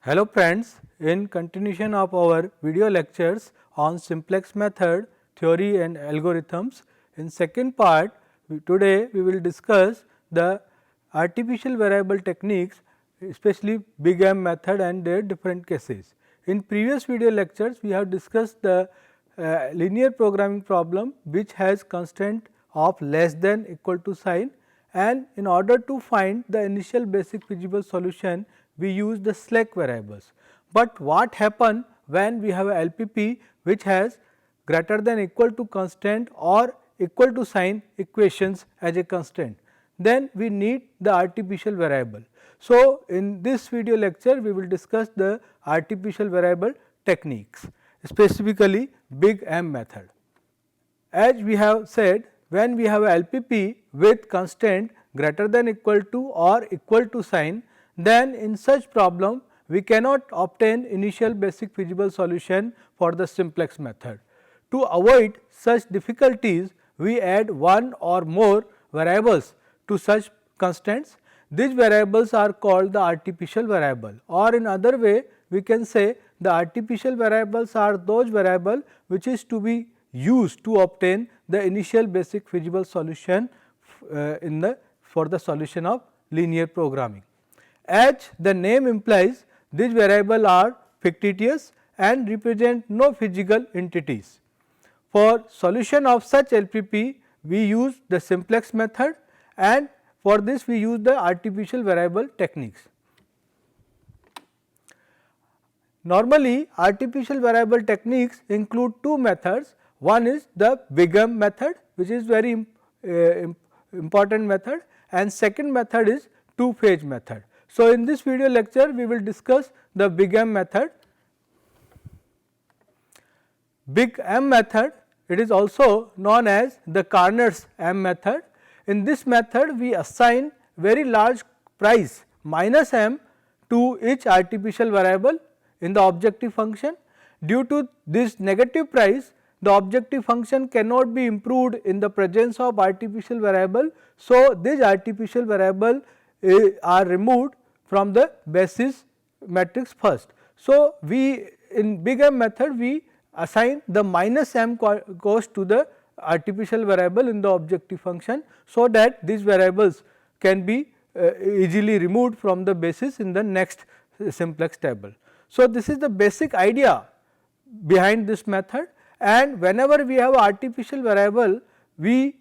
Hello friends, in continuation of our video lectures on simplex method, theory and algorithms, in second part today we will discuss the artificial variable techniques, especially big M method and their different cases. In previous video lectures we have discussed the linear programming problem which has constant of less than equal to sign, and in order to find the initial basic feasible solution we use the slack variables. But what happen when we have a LPP which has greater than equal to constant or equal to sign equations as a constant, then we need the artificial variable. So, in this video lecture we will discuss the artificial variable techniques, specifically big M method. As we have said, when we have a LPP with constant greater than equal to or equal to sign, then in such problem we cannot obtain initial basic feasible solution for the simplex method. To avoid such difficulties, we add one or more variables to such constants. These variables are called the artificial variable, or in other way we can say the artificial variables are those variables which is to be used to obtain the initial basic feasible solution for the solution of linear programming. As the name implies, these variables are fictitious and represent no physical entities. For solution of such LPP, we use the simplex method, and for this we use the artificial variable techniques. Normally, artificial variable techniques include two methods. One is the big M method, which is very important method, and second method is two phase method. So, in this video lecture we will discuss the big M method. Big M method, it is also known as the Karner's M method. In this method we assign very large price minus m to each artificial variable in the objective function. Due to this negative price, the objective function cannot be improved in the presence of artificial variable. So, these artificial variable are removed from the basis matrix first. So, we in big M method we assign the minus m cost to the artificial variable in the objective function, so that these variables can be easily removed from the basis in the next simplex table. So, this is the basic idea behind this method, and whenever we have artificial variable we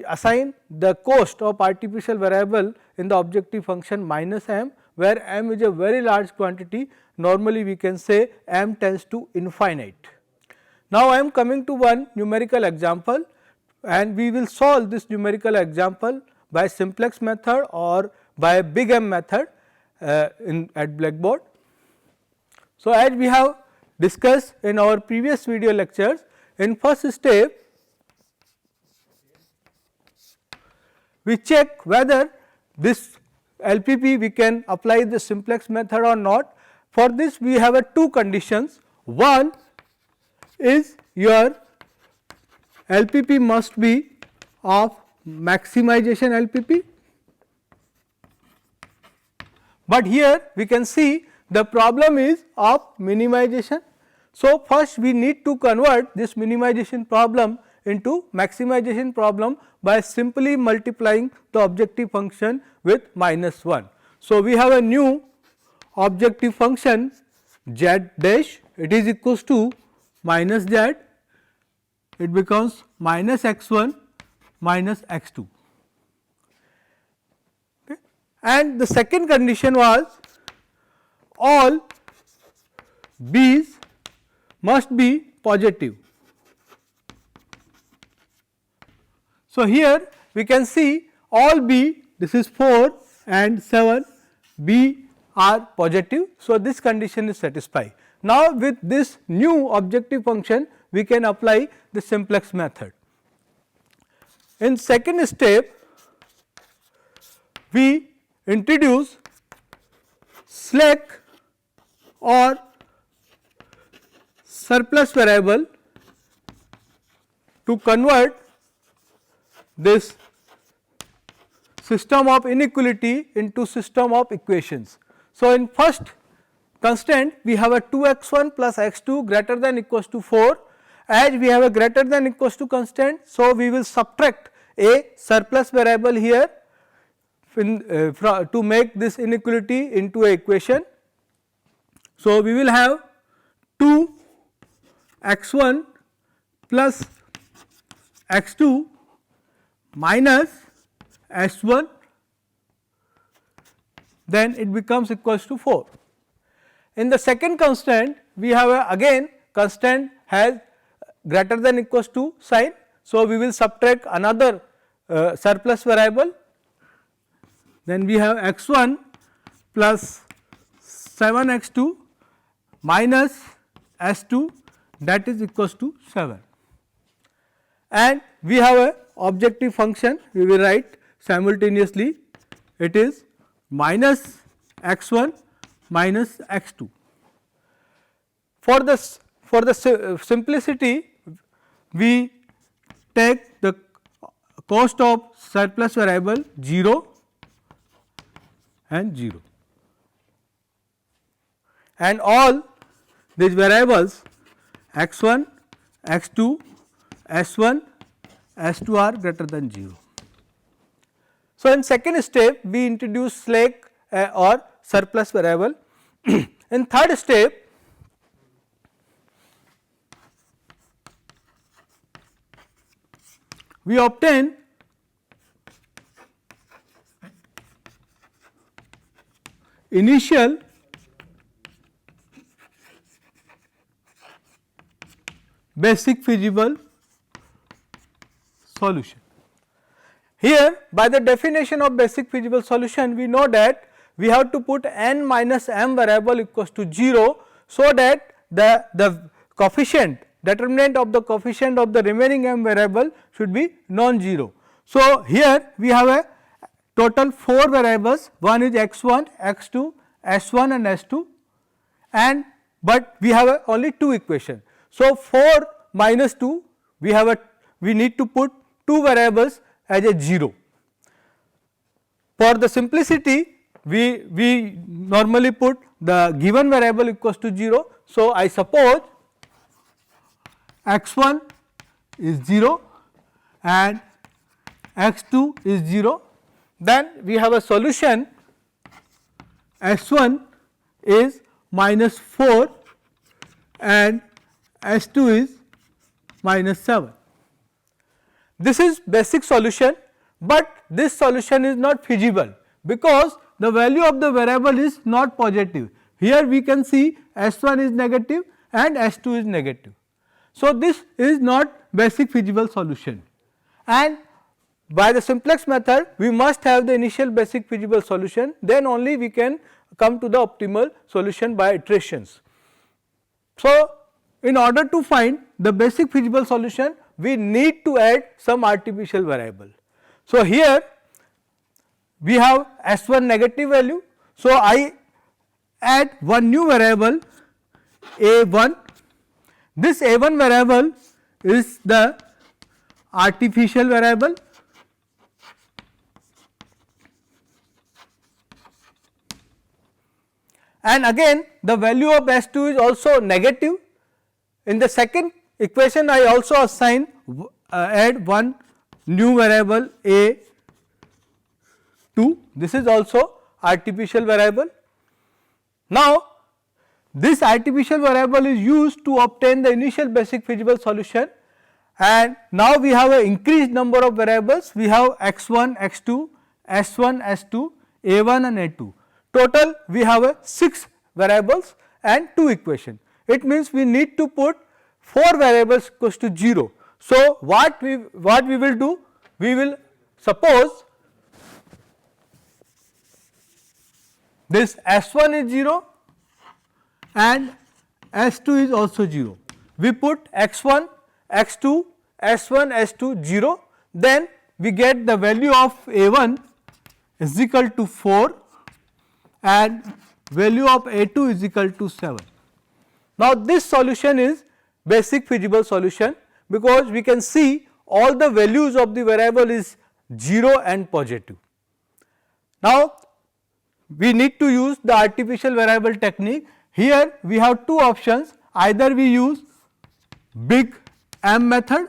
assign the cost of artificial variable in the objective function minus m, where m is a very large quantity. Normally we can say m tends to infinite. Now, I am coming to one numerical example, and we will solve this numerical example by simplex method or by big M method at blackboard. So, as we have discussed in our previous video lectures, in first step we check whether this LPP we can apply the simplex method or not. For this we have two conditions. One is your LPP must be of maximization LPP, but here we can see the problem is of minimization. So, first we need to convert this minimization problem into maximization problem by simply multiplying the objective function with minus 1. So, we have a new objective function z dash, it is equals to minus z, it becomes minus x1 minus x2. Okay. And the second condition was all b's must be positive. So, here we can see all b, this is 4 and 7, b are positive. So, this condition is satisfied. Now, with this new objective function we can apply the simplex method. In second step we introduce slack or surplus variable to convert this system of inequality into system of equations. So, in first constant we have a 2x1 plus x2 greater than equals to 4. As we have a greater than equals to constant, so we will subtract a surplus variable here to make this inequality into a equation. So, we will have 2 x1 plus x2 minus s1, then it becomes equals to 4. In the second constant, we have again constant has greater than equals to sign. So, we will subtract another surplus variable, then we have x1 plus 7 x2 minus s2, that is equals to 7, and we have a objective function, we will write simultaneously, it is minus x1 minus x2. For the simplicity, we take the cost of surplus variable 0 and 0, and all these variables x1, x2, s1, s2 are greater than 0. So, in second step we introduce slack or surplus variable. In third step, we obtain initial basic feasible solution. Here, by the definition of basic feasible solution, we know that we have to put n minus m variable equals to 0, so that the coefficient determinant of the coefficient of the remaining m variable should be non-zero. So, here we have a total 4 variables, one is x1, x2, s1 and s2, and but we have only 2 equations. So, 4 minus 2 we need to put 2 variables as a 0. For the simplicity, we normally put the given variable equals to 0. So, I suppose x1 is 0 and x2 is 0, then we have a solution s1 is minus 4 and s2 is minus 7. This is basic solution, but this solution is not feasible because the value of the variable is not positive. Here we can see s1 is negative and s2 is negative. So, this is not basic feasible solution, and by the simplex method we must have the initial basic feasible solution, then only we can come to the optimal solution by iterations. So, in order to find the basic feasible solution, we need to add some artificial variable. So, here we have s1 negative value. So, I add one new variable a1. This a1 variable is the artificial variable, and again the value of s2 is also negative. In the second equation I also assign add one new variable a2, this is also artificial variable. Now, this artificial variable is used to obtain the initial basic feasible solution, and now we have an increased number of variables, we have x1, x2, s1, s2, a1 and a2. Total we have 6 variables and 2 equations. It means we need to put 4 variables equals to 0. So, what we will do? We will suppose this s1 is 0 and s2 is also 0. We put x1, x2, s1, s2 0, then we get the value of a1 is equal to 4 and value of a2 is equal to 7. Now, this solution is basic feasible solution because we can see all the values of the variable is 0 and positive. Now, we need to use the artificial variable technique, Here we have two options, either we use big M method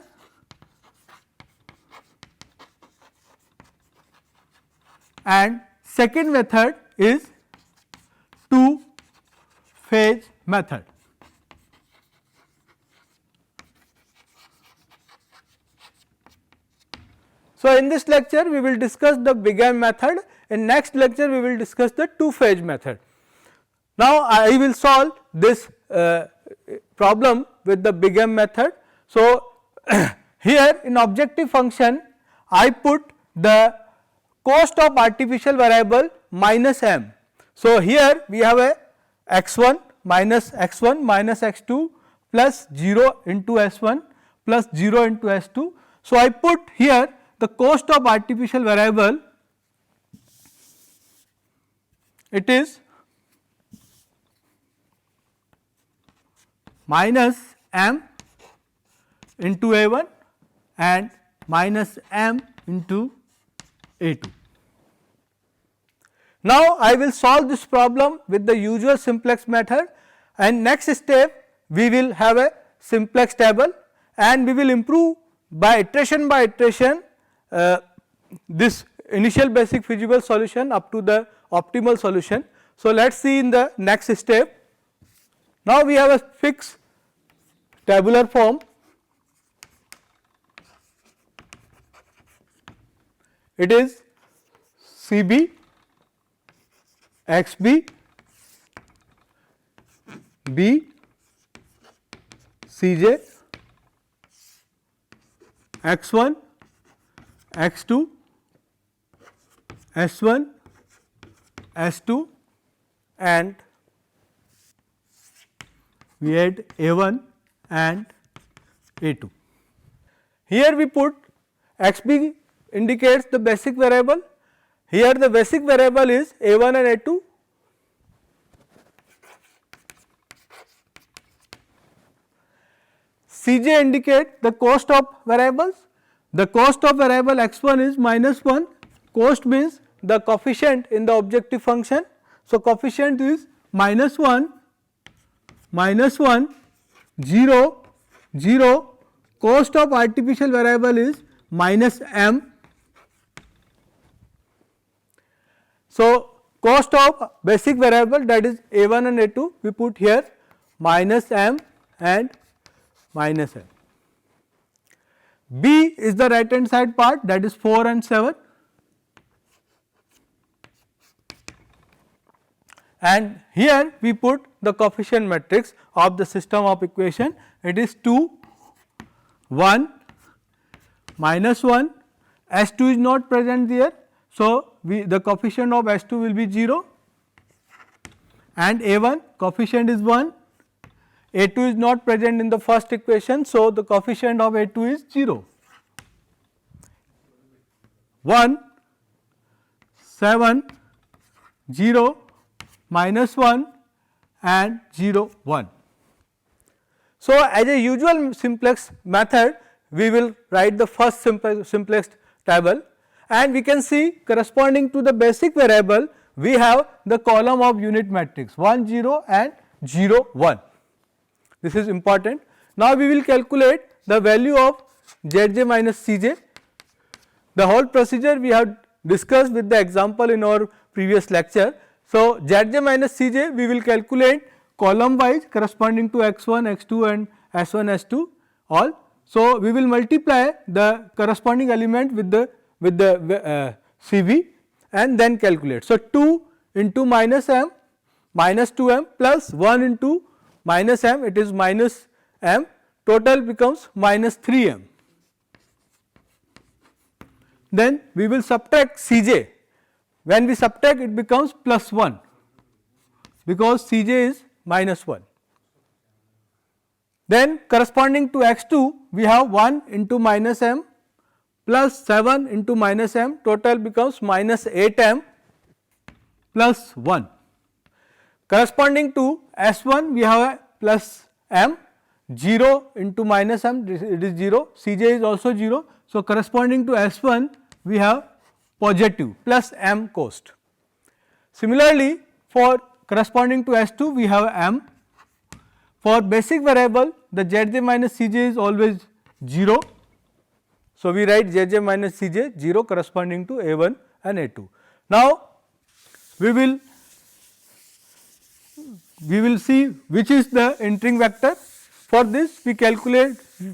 and second method is two phase method. So, in this lecture we will discuss the big M method, in next lecture we will discuss the two phase method. Now, I will solve this problem with the big M method. So, here in objective function I put the cost of artificial variable minus m. So, here we have a x1 minus x2 plus 0 into s1 plus 0 into s2. So, I put here the cost of artificial variable, it is minus m into a1 and minus m into a2. Now, I will solve this problem with the usual simplex method, and next step we will have a simplex table and we will improve by iteration this initial basic feasible solution up to the optimal solution. So, let us see in the next step. Now, we have a fixed tabular form. It is CB, XB, B, CJ, X1, X2, S1, S2 and we add A1 and A2. Here we put XB indicates the basic variable, here the basic variable is A1 and A2. CJ indicate the cost of variables, the cost of variable x1 is minus 1, cost means the coefficient in the objective function. So, coefficient is minus 1, 0, 0, cost of artificial variable is minus m. So, cost of basic variable, that is A1 and A2 we put here minus m and minus m. B is the right hand side part, that is 4 and 7, and here we put the coefficient matrix of the system of equation, it is 2, 1, minus 1, S2 is not present there. So, the coefficient of S2 will be 0 and A1 coefficient is 1, A2 is not present in the first equation. So, the coefficient of A2 is 0, 1, 7, 0, minus 1 and 0, 1. So, as a usual simplex method we will write the first simplex table and we can see corresponding to the basic variable we have the column of unit matrix 1 0 and 0 1. This is important. Now, we will calculate the value of Zj minus Cj. The whole procedure we have discussed with the example in our previous lecture. So, Zj minus Cj we will calculate column wise corresponding to x1, x2 and s1, s2 all. So, we will multiply the corresponding element with the CV and then calculate. So, 2 into minus m minus 2m plus 1 into minus m, it is minus m, total becomes minus 3m. Then we will subtract Cj, when we subtract it becomes plus 1 because Cj is minus 1. Then corresponding to x2 we have 1 into minus m plus 7 into minus m, total becomes minus 8m plus 1. Corresponding to S1 we have a plus m, 0 into minus m, it is 0, Cj is also 0. So, corresponding to S1 we have positive plus m cost. Similarly, for corresponding to S2 we have M. For basic variable the Zj minus Cj is always 0. So, we write Zj minus Cj 0 corresponding to A1 and A2. Now, we will see which is the entering vector. For this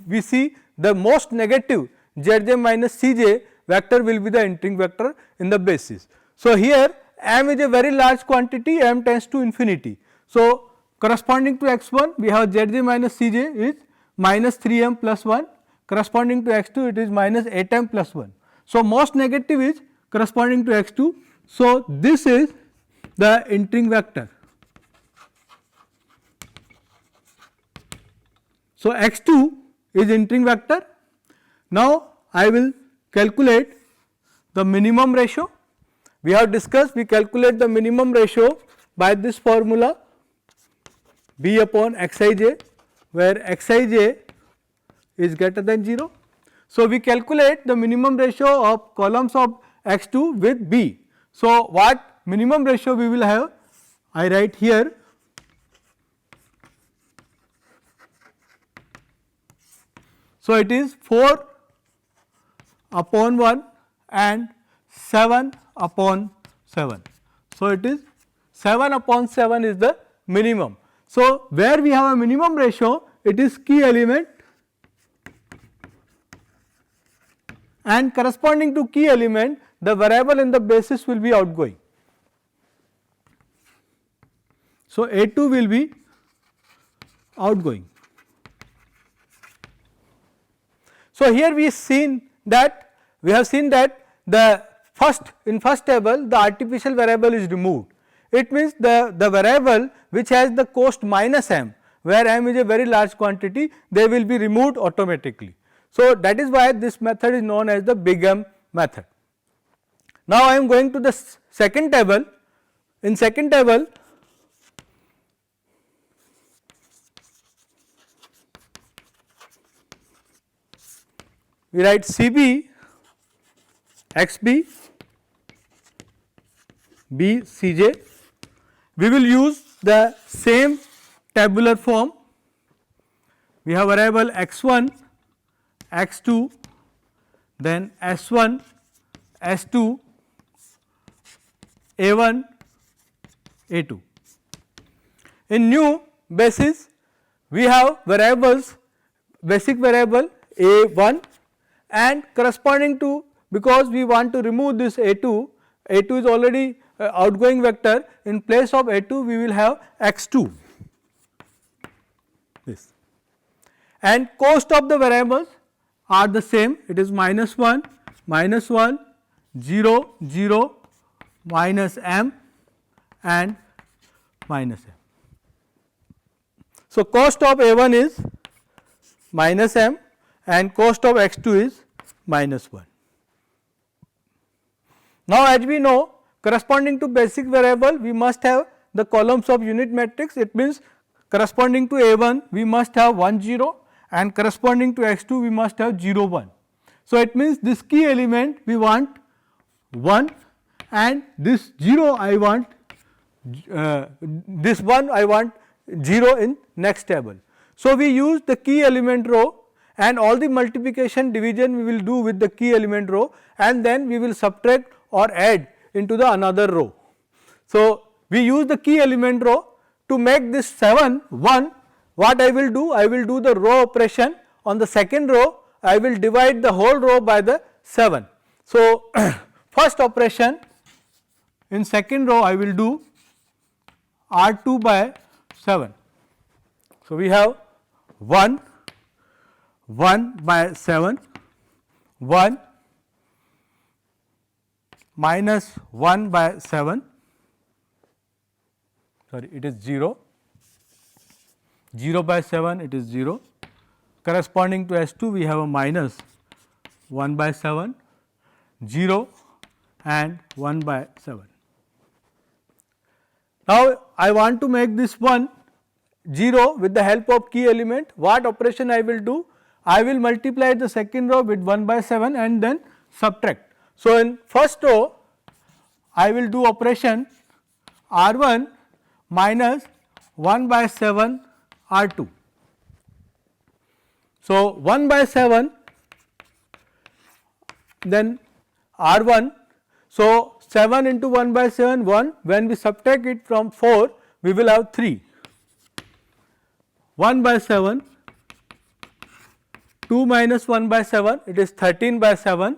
we see the most negative Zj minus Cj vector will be the entering vector in the basis. So, here M is a very large quantity, M tends to infinity. So, corresponding to x1 we have Zj minus Cj is minus 3m plus 1, corresponding to x2 it is minus 8m plus 1. So, most negative is corresponding to x2. So, this is the entering vector. So, x2 is entering vector. Now, I will calculate the minimum ratio. We have discussed we calculate the minimum ratio by this formula B upon Xij, where Xij is greater than 0. So, we calculate the minimum ratio of columns of x2 with B. So, what minimum ratio we will have? I write here so it is 4 upon 1 and 7 upon 7. So, it is 7 upon 7 is the minimum. So, where we have a minimum ratio it is key element and corresponding to key element the variable in the basis will be outgoing. So, A2 will be outgoing. So, here we have seen that the first table the artificial variable is removed. It means the variable which has the cost minus m, where m is a very large quantity, they will be removed automatically. So, that is why this method is known as the big M method. Now, I am going to the second table. In second table we write Cb Xb B Cj. We will use the same tabular form. We have variable x1, x2, then s1, s2, a1, a2. In new basis we have variables, basic variable a1 and corresponding to, because we want to remove this a2, a2 is already outgoing vector, in place of a2 we will have x2 this, and cost of the variables are the same, it is minus 1, 0, 0, minus m and minus m. So, cost of a1 is minus m and cost of x2 is minus 1. Now, as we know, corresponding to basic variable we must have the columns of unit matrix, it means corresponding to a1 we must have 1 0 and corresponding to x2 we must have 0 1. So, it means this key element we want 1 and this 0 I want this 1 I want 0 in next table. So, we use the key element row and all the multiplication division we will do with the key element row and then we will subtract or add into the another row. So, we use the key element row to make this 7 1. What I will do? I will do the row operation on the second row, I will divide the whole row by the 7. So, first operation in second row I will do R2 by 7. So, we have 1 by 7, 1 minus 1 by 7, sorry it is 0, 0 by 7 it is 0, corresponding to S2 we have a minus 1 by 7, 0 and 1 by 7. Now, I want to make this 1 0 with the help of key element. What operation I will do? I will multiply the second row with 1 by 7 and then subtract. So, in first row I will do operation R1 minus 1 by 7 R 2. So, 1 by 7 then R 1. So, 7 into 1 by 7 1, when we subtract it from 4 we will have 3. 1 by 7, 2 minus 1 by 7, it is 13 by 7.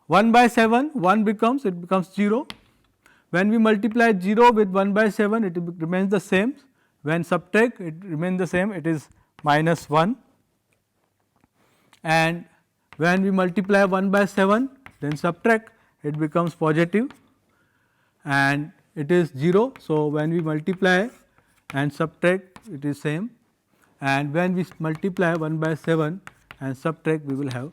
1 by 7, 1 becomes, it becomes 0. When we multiply 0 with 1 by 7, it remains the same. When subtract, it remains the same, it is minus 1. And when we multiply 1 by 7, then subtract, it becomes positive and it is 0. So, when we multiply and subtract, it is same, and when we multiply 1 by 7 and subtract, we will have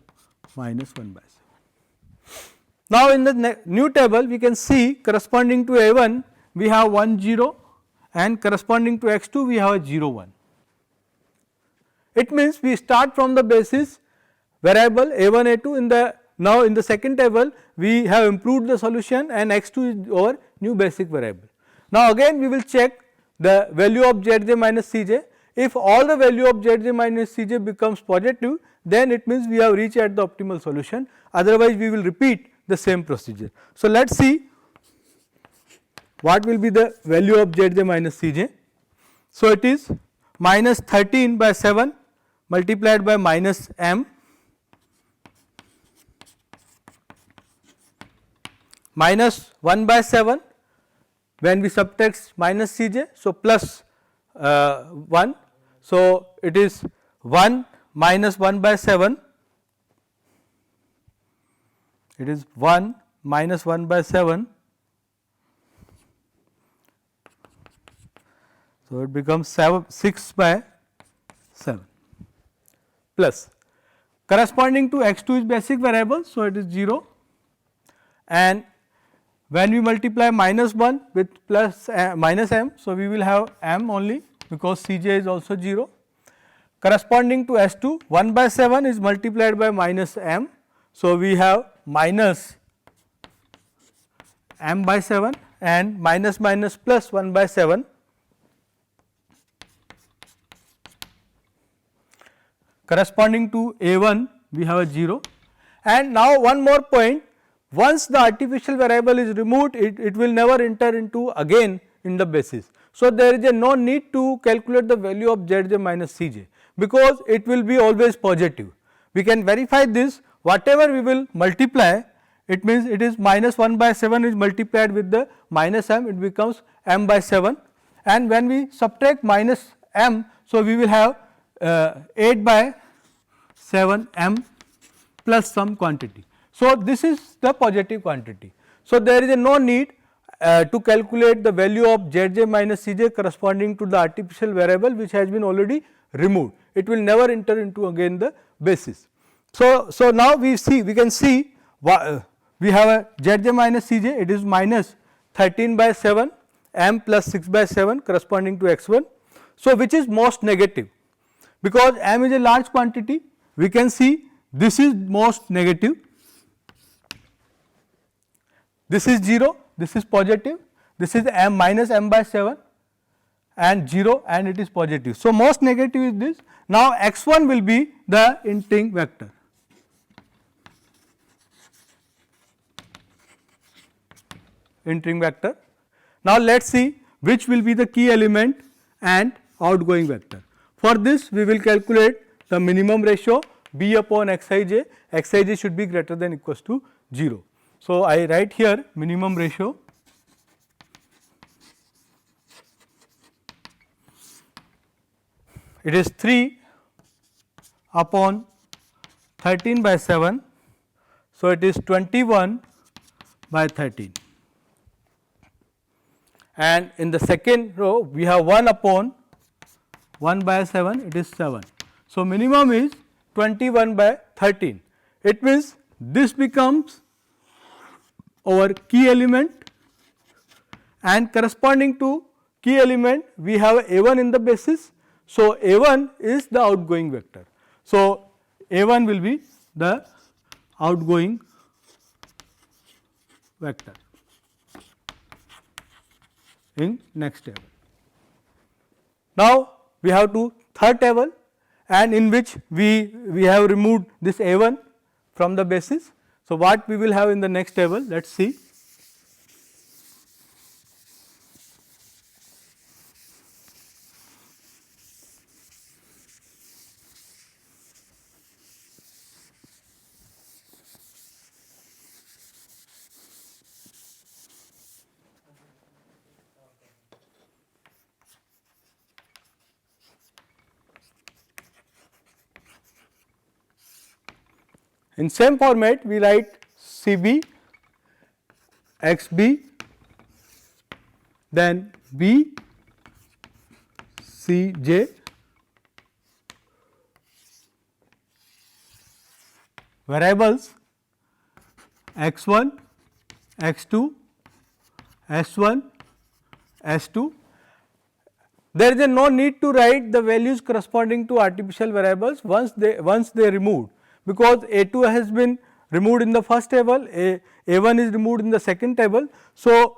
minus 1 by 7. Now, in the new table we can see corresponding to A1 we have 1 0 and corresponding to x 2 we have a 0 1. It means we start from the basis variable A1 A2 in the, now in the second table we have improved the solution and x 2 is our new basic variable. Now, again we will check the value of Zj minus Cj. If all the value of Zj minus Cj becomes positive, then it means we have reached at the optimal solution, otherwise we will repeat the same procedure. So, let us see what will be the value of Zj minus Cj. So, it is minus 13 by 7 multiplied by minus m minus 1 by 7 when we subtract minus Cj. So, plus 1. So, it is 1 minus 1 by 7, it is 1 minus 1 by 7. So, it becomes 6 by 7 plus corresponding to x 2 is basic variable. So, it is 0 and when we multiply minus 1 with plus minus m. So, we will have m only because Cj is also 0. Corresponding to S 2, 1 by 7 is multiplied by minus m. So, we have minus m by 7 and minus minus plus 1 by 7. Corresponding to A1 we have a 0, and now one more point, once the artificial variable is removed, it will never enter into again in the basis. So, there is no need to calculate the value of Zj minus Cj, because it will be always positive. We can verify this, whatever we will multiply, it means it is minus 1 by 7 is multiplied with the minus m, it becomes m by 7, and when we subtract minus m. So, we will have 8 by 7 m plus some quantity. So, this is the positive quantity. So, there is no need to calculate the value of Zj minus Cj corresponding to the artificial variable which has been already removed. It will never enter into again the basis. So, now we can see we have a Zj minus Cj, it is minus 13 by 7 m plus 6 by 7 corresponding to x 1. So, which is most negative, because m is a large quantity, we can see this is most negative, this is 0, this is positive, this is m minus m by 7 and 0 and it is positive. So, most negative is this. Now, x 1 will be the entering vector. Entering vector. Now, let us see which will be the key element and outgoing vector. For this, we will calculate the minimum ratio b upon xij, xij should be greater than equals to 0. So, I write here minimum ratio it is 3 upon 13 by 7. So, it is 21 by 13, and in the second row we have 1 upon 1 by 7, it is 7. So, minimum is 21 by 13. It means this becomes our key element, and corresponding to key element we have A1 in the basis. So, A1 is the outgoing vector. So, A1 will be the outgoing vector. in next table. Now, we have to third table and in which we have removed this A1 from the basis. So, what we will have in the next table, let us see. In same format we write CB, XB, then B, CJ, variables x1, x2, s1, s2. There is no need to write the values corresponding to artificial variables once they removed, because A2 has been removed in the first table, A1 is removed in the second table. So,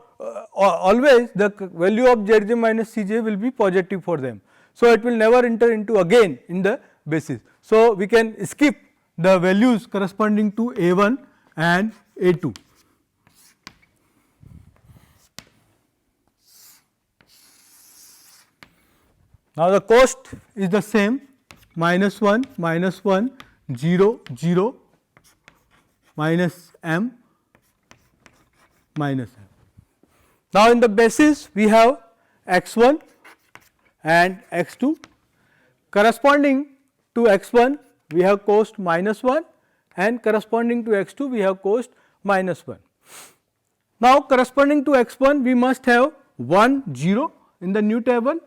always the value of Zj minus Cj will be positive for them. So, it will never enter into again in the basis. So, we can skip the values corresponding to A1 and A2. Now, the cost is the same, minus 1, 0, 0, minus m, minus m. Now, in the basis we have x1 and x2, corresponding to x1 we have cost minus 1 and corresponding to x2 we have cost minus 1. Now, corresponding to x1 we must have 1 0 in the new table,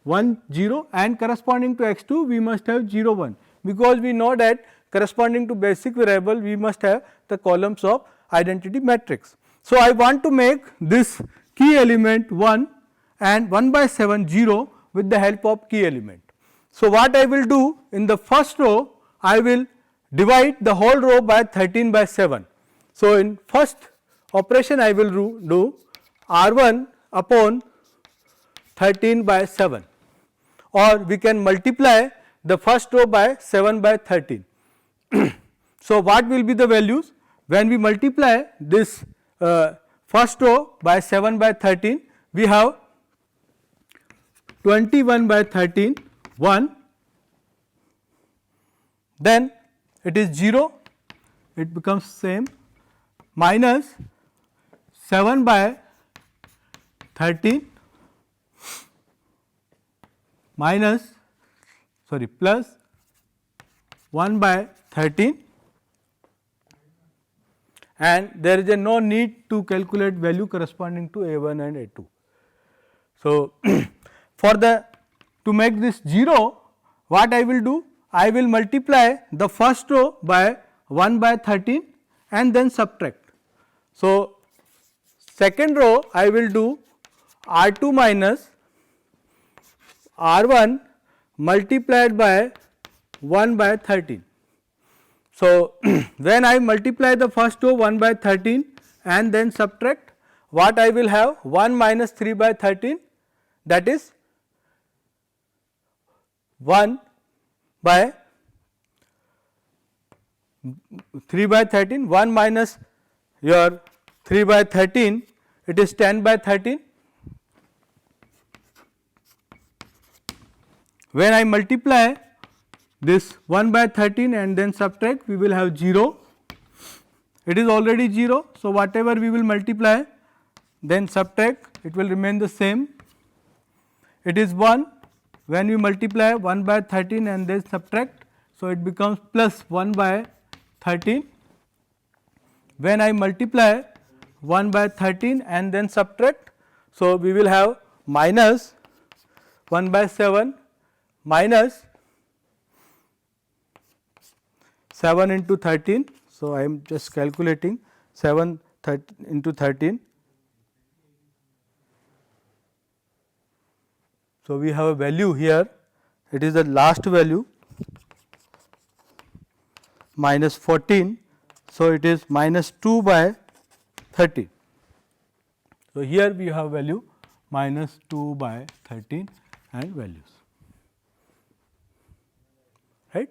1 0, and corresponding to x2 we must have 0 1, because we know that corresponding to basic variable we must have the columns of identity matrix. So, I want to make this key element 1 and 1 by 7 0 with the help of key element. So, what I will do in the first row, I will divide the whole row by 13 by 7. So, in first operation I will do R1 upon 13 by 7, or we can multiply the first row by 7 by 13. So, what will be the values when we multiply this first row by 7 by 13, we have 21 by 13 1, then it is 0, it becomes same, minus 7 by 13 minus plus 1 by 13, and there is no need to calculate value corresponding to A1 and A2. So, to make this 0, what I will do? I will multiply the first row by 1 by 13 and then subtract. So, second row I will do R2 minus R1 multiplied by 1 by 13. So, when I multiply the first row 1 by 13 and then subtract, what I will have? 1 minus 3 by 13, that is 1 by 3 by 13, 1 minus your 3 by 13, it is 10 by 13. When I multiply this 1 by 13 and then subtract, we will have 0, it is already 0. So, whatever we will multiply then subtract, it will remain the same, it is 1. When we multiply 1 by 13 and then subtract, so it becomes plus 1 by 13. When I multiply 1 by 13 and then subtract, so we will have minus 1 by 7 minus 7 into 13. So, I am just calculating 7 into 13. So, we have a value here, it is the last value minus 14. So, it is minus 2 by 13. So, here we have value minus 2 by 13 and values, right.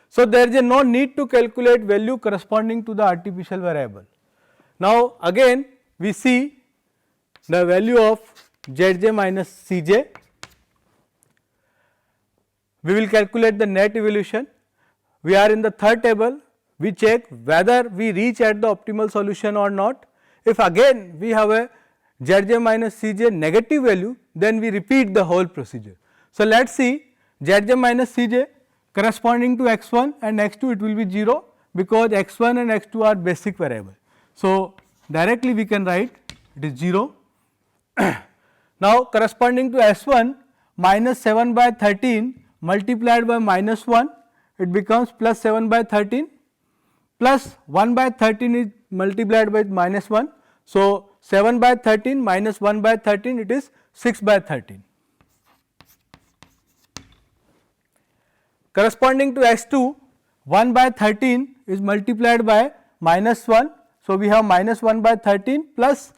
So, there is no need to calculate value corresponding to the artificial variable. Now, again we see the value of Zj minus Cj. We will calculate the net evolution. We are in the third table, we check whether we reach at the optimal solution or not. If again we have a Zj minus Cj negative value, then we repeat the whole procedure. So, let us see Zj minus Cj corresponding to x1 and x2, it will be 0 because x1 and x2 are basic variable. So, directly we can write it is 0. Now, corresponding to S1 minus 7 by 13 multiplied by minus 1, it becomes plus 7 by 13 plus 1 by 13 is multiplied by minus 1. So, 7 by 13 minus 1 by 13, it is 6 by 13. Corresponding to S2, 1 by 13 is multiplied by minus 1. So, we have minus 1 by 13 plus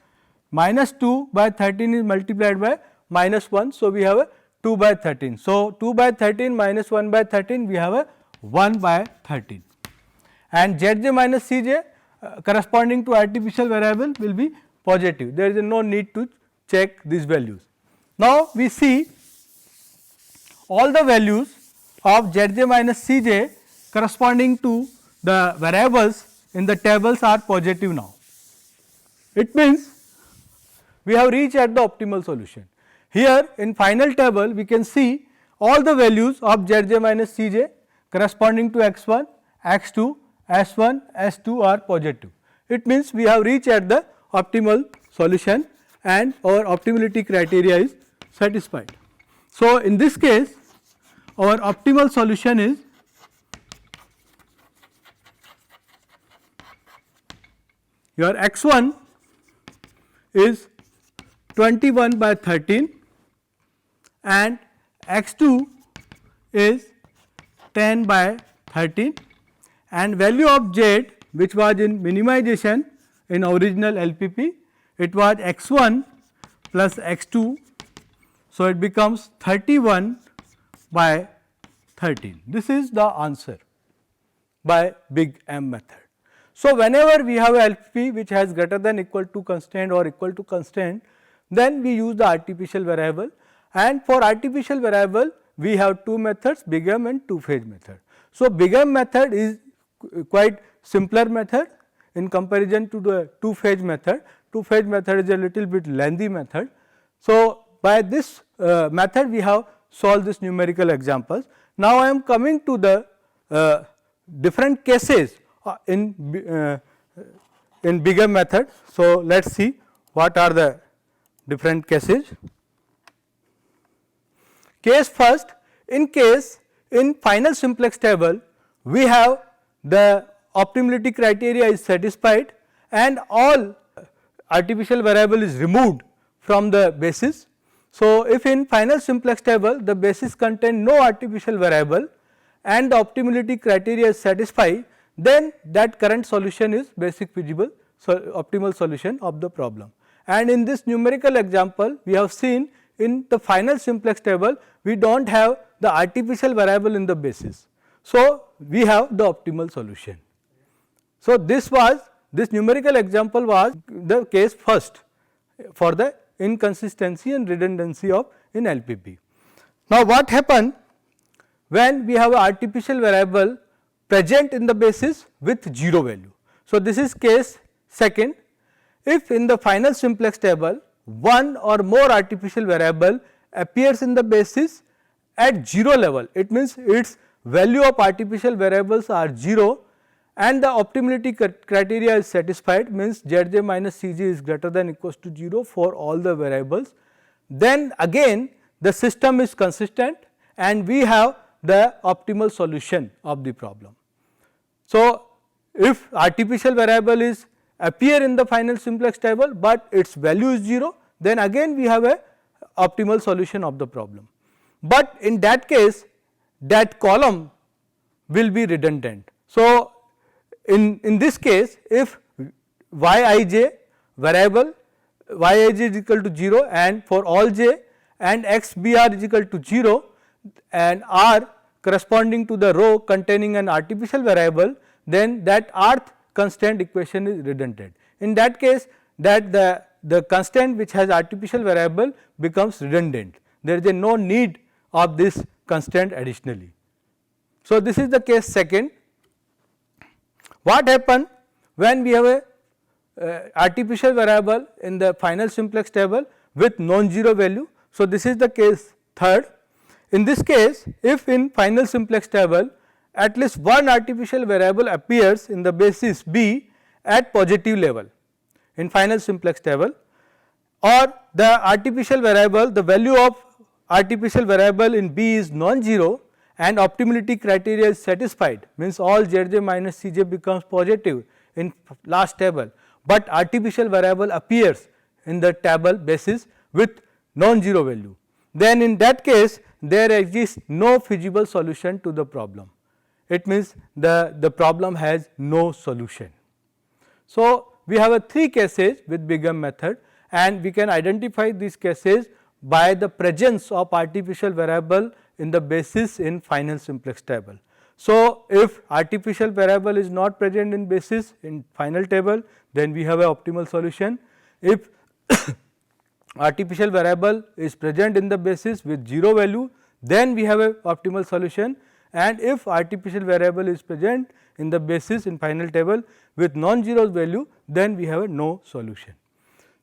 minus 2 by 13 is multiplied by minus 1. So, we have a 2 by 13. So, 2 by 13 minus 1 by 13, we have a 1 by 13, and Zj minus Cj corresponding to artificial variable will be positive. There is no need to check these values. Now, we see all the values of Zj minus Cj corresponding to the variables in the tables are positive now. It means we have reached at the optimal solution. Here in final table we can see all the values of Zj minus Cj corresponding to x1, x2, s1, s2 are positive. It means we have reached at the optimal solution and our optimality criteria is satisfied. So, in this case our optimal solution is your x1 is 21 by 13 and x2 is 10 by 13 and value of z which was in minimization in original LPP, it was x1 plus x2. So, it becomes 31 by 13. This is the answer by big M method. So, whenever we have a LPP which has greater than equal to constraint or equal to constraint, then we use the artificial variable, and for artificial variable we have two methods, big M and two phase method. So, big M method is quite simpler method in comparison to the two phase method. Two phase method is a little bit lengthy method. So, by this method we have solved this numerical examples. Now, I am coming to the different cases in big M method. So, let us see what are the different cases. Case first, in final simplex table we have the optimality criteria is satisfied and all artificial variable is removed from the basis. So, if in final simplex table the basis contain no artificial variable and the optimality criteria is satisfied, then that current solution is basic feasible optimal solution of the problem. And in this numerical example we have seen in the final simplex table we do not have the artificial variable in the basis. So, we have the optimal solution. So, this numerical example was the case first for the inconsistency and redundancy of in LPP. Now, what happened when we have an artificial variable present in the basis with 0 value. So, this is case second. If in the final simplex table one or more artificial variable appears in the basis at 0 level, it means its value of artificial variables are 0 and the optimality criteria is satisfied, means Zj minus Cj is greater than equals to 0 for all the variables, then again the system is consistent and we have the optimal solution of the problem. So, if artificial variable is appear in the final simplex table, but its value is 0, then again we have a optimal solution of the problem. But in that case that column will be redundant. So, in this case if Yij variable Yij is equal to 0 and for all j and xBr is equal to 0 and r corresponding to the row containing an artificial variable, then that rth constant equation is redundant. In that case, that the constant which has artificial variable becomes redundant. There is no need of this constant additionally. So, this is the case second. What happen when we have a artificial variable in the final simplex table with non-zero value? So, this is the case third. In this case, if in final simplex table at least one artificial variable appears in the basis B at positive level in final simplex table, or the artificial variable, the value of artificial variable in B is non-zero and optimality criteria is satisfied, means all Zj minus Cj becomes positive in last table, but artificial variable appears in the table basis with non-zero value, then in that case there exists no feasible solution to the problem. It means the problem has no solution. So, we have a 3 cases with Bingham method and we can identify these cases by the presence of artificial variable in the basis in final simplex table. So, if artificial variable is not present in basis in final table, then we have a optimal solution. If artificial variable is present in the basis with 0 value, then we have a optimal solution, and if artificial variable is present in the basis in final table with non-zero value, then we have a no solution.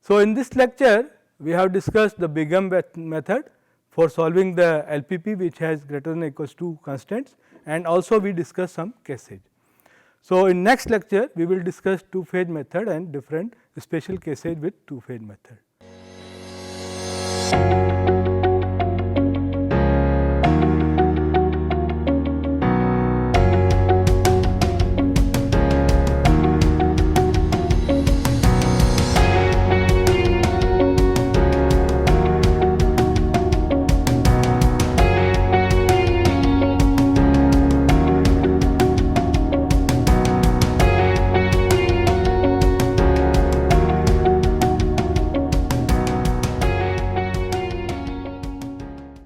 So, in this lecture we have discussed the Bingham method for solving the LPP which has greater than or equals to constants, and also we discussed some cases. So, in next lecture we will discuss two phase method and different special cases with two phase method.